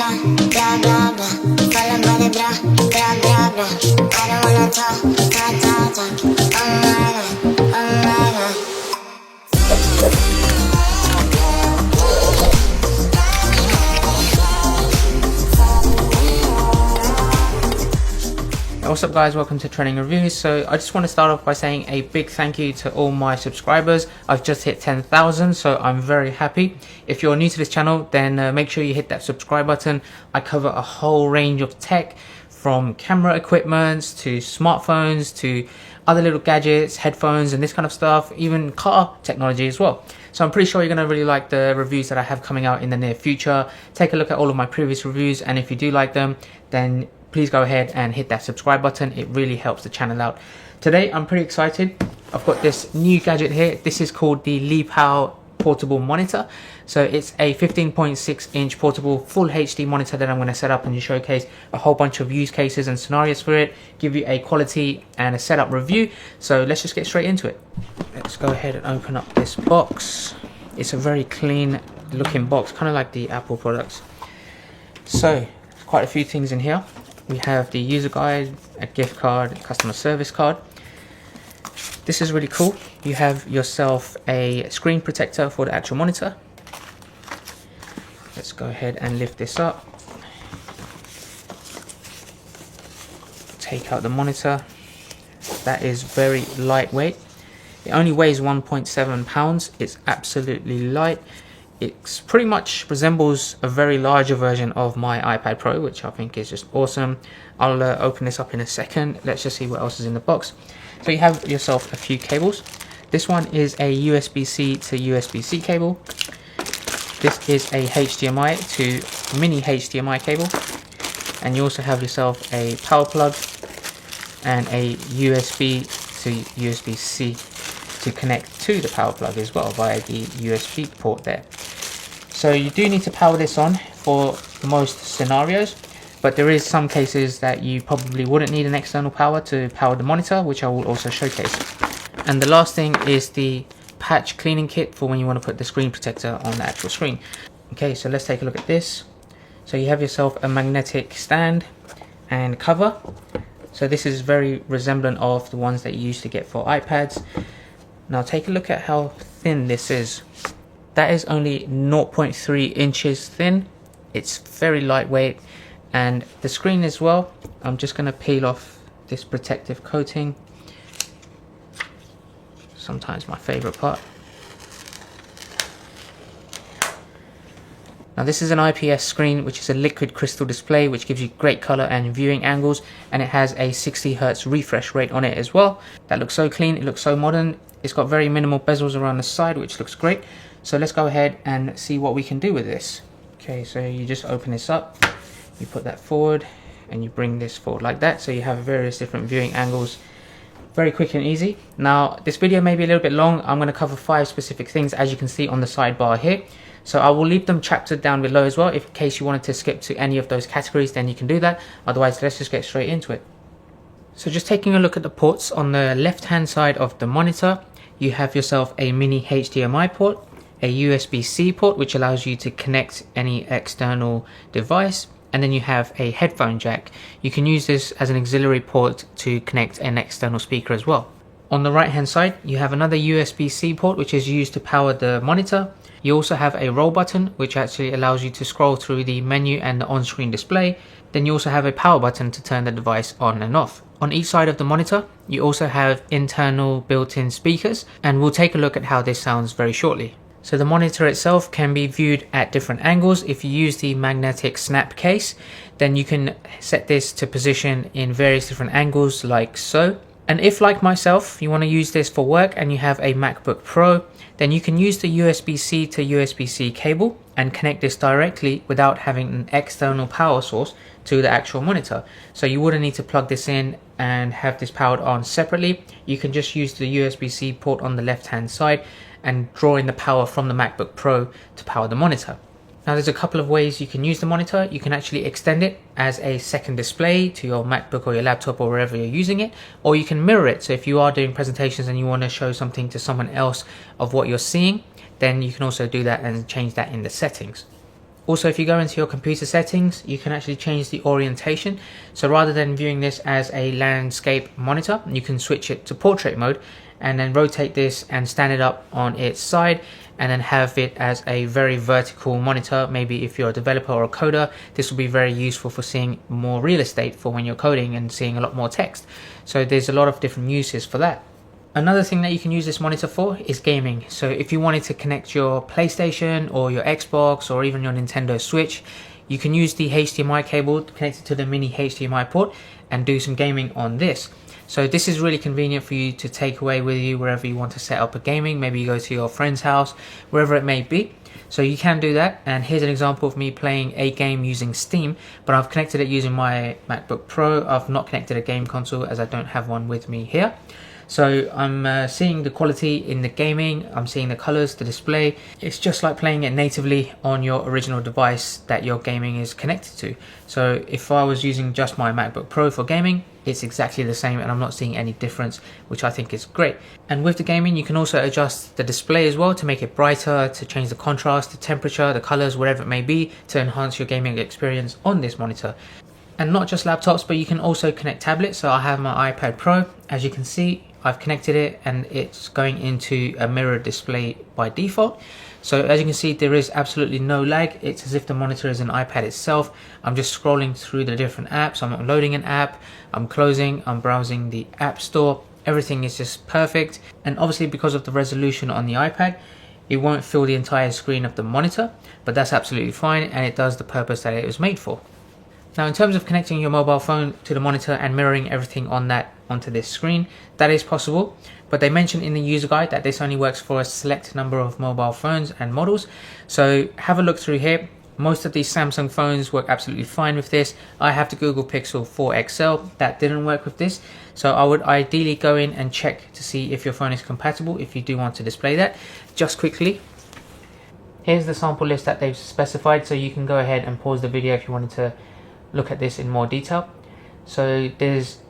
blah, blah, blah. Follow body, blah, blah, blah, blah. I don't wanna talk, talk, talk, talk. Oh my god, oh my god. What's up guys, welcome to Trending Reviews. So I just want to start off by saying a big thank you to all my subscribers. I've just hit 10,000, so I'm very happy. If you're new to this channel, then make sure you hit that subscribe button. I cover a whole range of tech, from camera equipment to smartphones to other little gadgets, headphones and this kind of stuff, even car technology as well. So I'm pretty sure you're going to really like the reviews that I have coming out in the near future. Take a look at all of my previous reviews, and if you do like them, then please go ahead and hit that subscribe button. It really helps the channel out. Today I'm pretty excited. I've got this new gadget here. This is called the Lepow portable monitor. So it's a 15.6-inch portable full HD monitor that I'm going to set up and just showcase a whole bunch of use cases and scenarios for it, give you a quality and a setup review. So let's just get straight into it. Let's go ahead and open up this box. It's a very clean looking box, kind of like the Apple products. So quite a few things in here. We have the user guide, a gift card, a customer service card. This is really cool. You have yourself a screen protector for the actual monitor. Let's go ahead and lift this up. Take out the monitor. That is very lightweight. It only weighs 1.7 pounds. It's absolutely light. It pretty much resembles a very larger version of my iPad Pro, which I think is just awesome. I'll open this up in a second. Let's just see what else is in the box. So you have yourself a few cables. This one is a USB-C to USB-C cable. This is a HDMI to mini HDMI cable. And you also have yourself a power plug and a USB to USB-C to connect to the power plug as well via the USB port there. So you do need to power this on for most scenarios, but there is some cases that you probably wouldn't need an external power to power the monitor, which I will also showcase. And the last thing is the patch cleaning kit for when you want to put the screen protector on the actual screen. Okay, so let's take a look at this. So you have yourself a magnetic stand and cover. So this is very resemblant of the ones that you used to get for iPads. Now take a look at how thin this is. That is only 0.3 inches thin. It's very lightweight, and the screen as well. I'm just going to peel off this protective coating. Sometimes my favorite part. Now this is an IPS screen, which is a liquid crystal display, which gives you great color and viewing angles, and it has a 60 Hz refresh rate on it as well. That looks so clean, it looks so modern. It's got very minimal bezels around the side, which looks great. So let's go ahead and see what we can do with this. Okay, so you just open this up, you put that forward, and you bring this forward like that. So you have various different viewing angles. Very quick and easy. Now, this video may be a little bit long. I'm going to cover 5 specific things, as you can see on the sidebar here. So I will leave them chaptered down below as well. If in case you wanted to skip to any of those categories, then you can do that. Otherwise, let's just get straight into it. So just taking a look at the ports on the left hand side of the monitor, you have yourself a mini HDMI port, a USB-C port, which allows you to connect any external device, and then you have a headphone jack. You can use this as an auxiliary port to connect an external speaker as well. On the right hand side, you have another USB-C port, which is used to power the monitor. You also have a roll button, which actually allows you to scroll through the menu and the on-screen display. Then you also have a power button to turn the device on and off. On each side of the monitor, you also have internal built-in speakers, and we'll take a look at how this sounds very shortly. So the monitor itself can be viewed at different angles. If you use the magnetic snap case, then you can set this to position in various different angles like so. And if, like myself, you want to use this for work and you have a MacBook Pro, then you can use the USB-C to USB-C cable and connect this directly without having an external power source to the actual monitor. So you wouldn't need to plug this in and have this powered on separately. You can just use the USB-C port on the left hand side and draw in the power from the MacBook Pro to power the monitor. Now there's a couple of ways you can use the monitor. You can actually extend it as a second display to your MacBook or your laptop or wherever you're using it, or you can mirror it. So if you are doing presentations and you want to show something to someone else of what you're seeing, then you can also do that and change that in the settings. Also, if you go into your computer settings, you can actually change the orientation. So rather than viewing this as a landscape monitor, you can switch it to portrait mode and then rotate this and stand it up on its side and then have it as a very vertical monitor. Maybe if you're a developer or a coder, this will be very useful for seeing more real estate for when you're coding and seeing a lot more text. So there's a lot of different uses for that. Another thing that you can use this monitor for is gaming. So if you wanted to connect your PlayStation or your Xbox or even your Nintendo Switch, you can use the HDMI cable connected to the mini HDMI port and do some gaming on this. So this is really convenient for you to take away with you wherever you want to set up a gaming. Maybe you go to your friend's house, wherever it may be. So you can do that. And here's an example of me playing a game using Steam, but I've connected it using my MacBook Pro. I've not connected a game console as I don't have one with me here. So I'm seeing the quality in the gaming, I'm seeing the colors, the display. It's just like playing it natively on your original device that your gaming is connected to. So if I was using just my MacBook Pro for gaming, it's exactly the same and I'm not seeing any difference, which I think is great. And with the gaming, you can also adjust the display as well to make it brighter, to change the contrast, the temperature, the colors, whatever it may be, to enhance your gaming experience on this monitor. And not just laptops, but you can also connect tablets. So I have my iPad Pro, as you can see, I've connected it and it's going into a mirror display by default. So as you can see, there is absolutely no lag. It's as if the monitor is an iPad itself. I'm just scrolling through the different apps. I'm loading an app, I'm closing, I'm browsing the App Store. Everything is just perfect. And obviously because of the resolution on the iPad, it won't fill the entire screen of the monitor, but that's absolutely fine and it does the purpose that it was made for. Now in terms of connecting your mobile phone to the monitor and mirroring everything on that onto this screen, that is possible, but they mention in the user guide that this only works for a select number of mobile phones and models. So have a look through here. Most of these Samsung phones work absolutely fine with this. I have the Google Pixel 4 XL that didn't work with this. So I would ideally go in and check to see if your phone is compatible if you do want to display that. Just quickly, here's the sample list that they've specified, so you can go ahead and pause the video if you wanted to look at this in more detail. So there's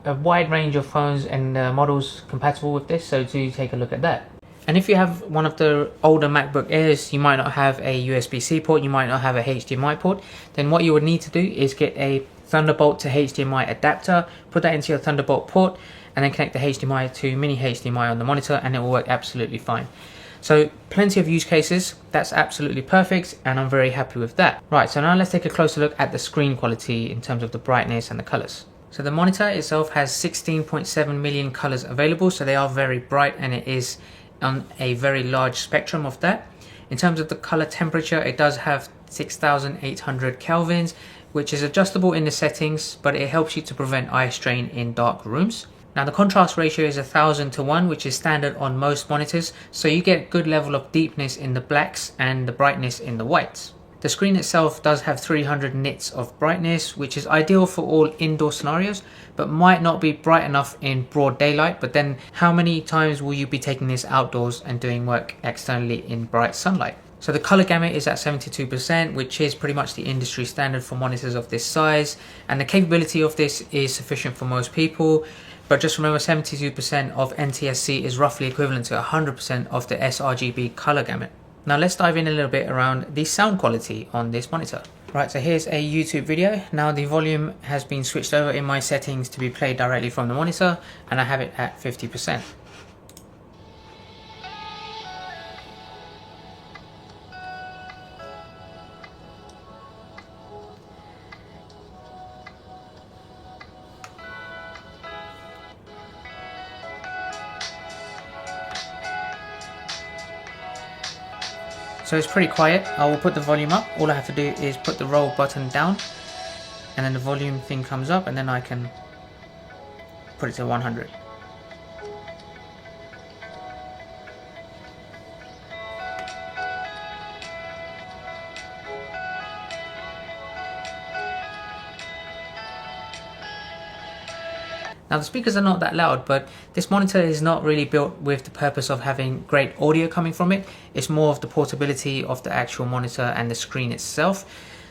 a wide range of phones and models compatible with this, so do take a look at that. And if you have one of the older MacBook Airs, you might not have a USB-C port, you might not have a HDMI port, then what you would need to do is get a Thunderbolt to HDMI adapter, put that into your Thunderbolt port, and then connect the HDMI to mini HDMI on the monitor, and it will work absolutely fine. So plenty of use cases, that's absolutely perfect and I'm very happy with that. Right, so now let's take a closer look at the screen quality in terms of the brightness and the colors. So the monitor itself has 16.7 million colors available, so they are very bright and it is on a very large spectrum of that. In terms of the color temperature, it does have 6,800 kelvins, which is adjustable in the settings, but it helps you to prevent eye strain in dark rooms. Now the contrast ratio is 1000 to 1, which is standard on most monitors, so you get a good level of deepness in the blacks and the brightness in the whites. The screen itself does have 300 nits of brightness, which is ideal for all indoor scenarios, but might not be bright enough in broad daylight. But then how many times will you be taking this outdoors and doing work externally in bright sunlight? So the color gamut is at 72%, which is pretty much the industry standard for monitors of this size, and the capability of this is sufficient for most people. But just remember, 72% of NTSC is roughly equivalent to 100% of the sRGB color gamut. Now let's dive in a little bit around the sound quality on this monitor. Right, so here's a YouTube video. Now the volume has been switched over in my settings to be played directly from the monitor, and I have it at 50%. So it's pretty quiet. I will put the volume up. All I have to do is put the roll button down and then the volume thing comes up, and then I can put it to 100. Now the speakers are not that loud, but this monitor is not really built with the purpose of having great audio coming from it. It's more of the portability of the actual monitor and the screen itself.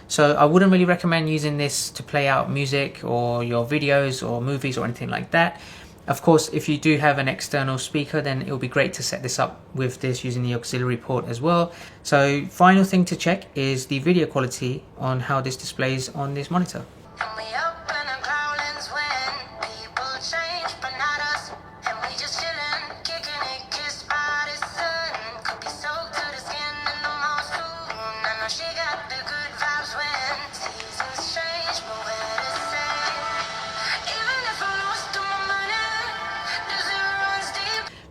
So I wouldn't really recommend using this to play out music or your videos or movies or anything like that. Of course, if you do have an external speaker, then it will be great to set this up with this using the auxiliary port as well. So final thing to check is the video quality on how this displays on this monitor.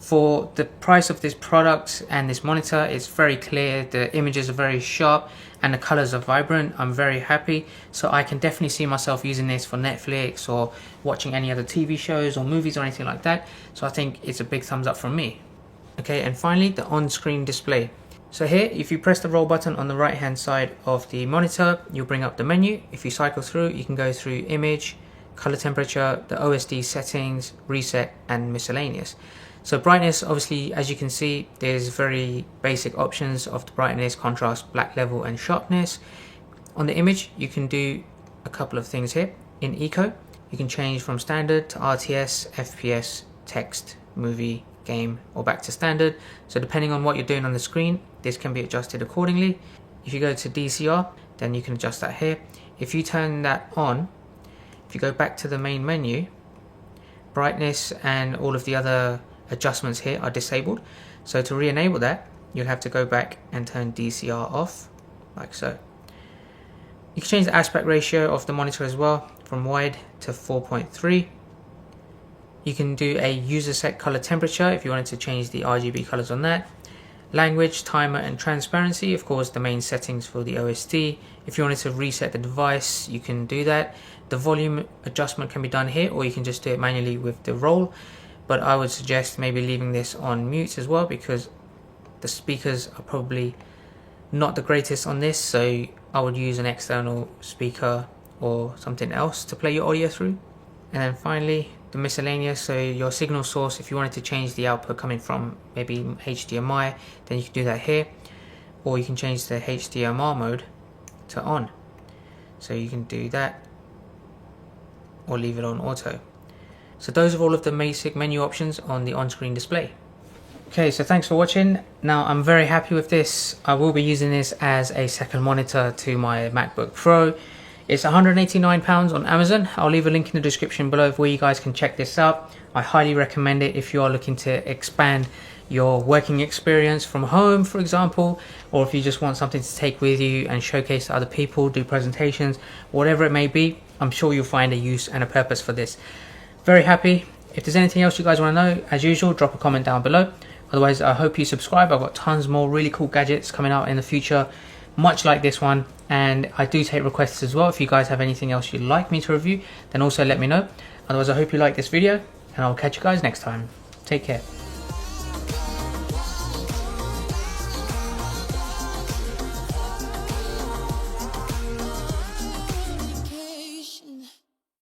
For the price of this product and this monitor, it's very clear, the images are very sharp and the colors are vibrant. I'm very happy, so I can definitely see myself using this for Netflix or watching any other TV shows or movies or anything like that. So I think it's a big thumbs up from me. Okay, and finally the on-screen display. So here, if you press the roll button on the right hand side of the monitor, you'll bring up the menu. If you cycle through, you can go through image, color temperature, the OSD settings, reset and miscellaneous. So brightness, obviously, as you can see, there's very basic options of the brightness, contrast, black level and sharpness. On the image, you can do a couple of things here. In Eco, you can change from standard to RTS, FPS, text, movie, game, or back to standard. So depending on what you're doing on the screen, this can be adjusted accordingly. If you go to DCR, then you can adjust that here. If you turn that on, if you go back to the main menu, brightness and all of the other adjustments here are disabled. So to re-enable that, you'll have to go back and turn DCR off, like so. You can change the aspect ratio of the monitor as well, from wide to 4.3. You can do a user set color temperature if you wanted to change the RGB colors on that. Language, timer and transparency, of course the main settings for the OSD. If you wanted to reset the device, you can do that. The volume adjustment can be done here, or you can just do it manually with the roll. But I would suggest maybe leaving this on mute as well, because the speakers are probably not the greatest on this, so I would use an external speaker or something else to play your audio through. And then finally, the miscellaneous, so your signal source, if you wanted to change the output coming from maybe HDMI, then you can do that here, or you can change the HDMR mode to on. So you can do that, or leave it on auto. So those are all of the basic menu options on the on-screen display. Okay, so thanks for watching. Now I'm very happy with this. I will be using this as a second monitor to my MacBook Pro. It's £189 on Amazon. I'll leave a link in the description below where you guys can check this out. I highly recommend it if you are looking to expand your working experience from home, for example, or if you just want something to take with you and showcase to other people, do presentations, whatever it may be. I'm sure you'll find a use and a purpose for this. Very happy. If there's anything else you guys want to know, as usual, drop a comment down below. Otherwise, I hope you subscribe. I've got tons more really cool gadgets coming out in the future, much like this one. And I do take requests as well. If you guys have anything else you'd like me to review, then also let me know. Otherwise, I hope you like this video, and I'll catch you guys next time. Take care.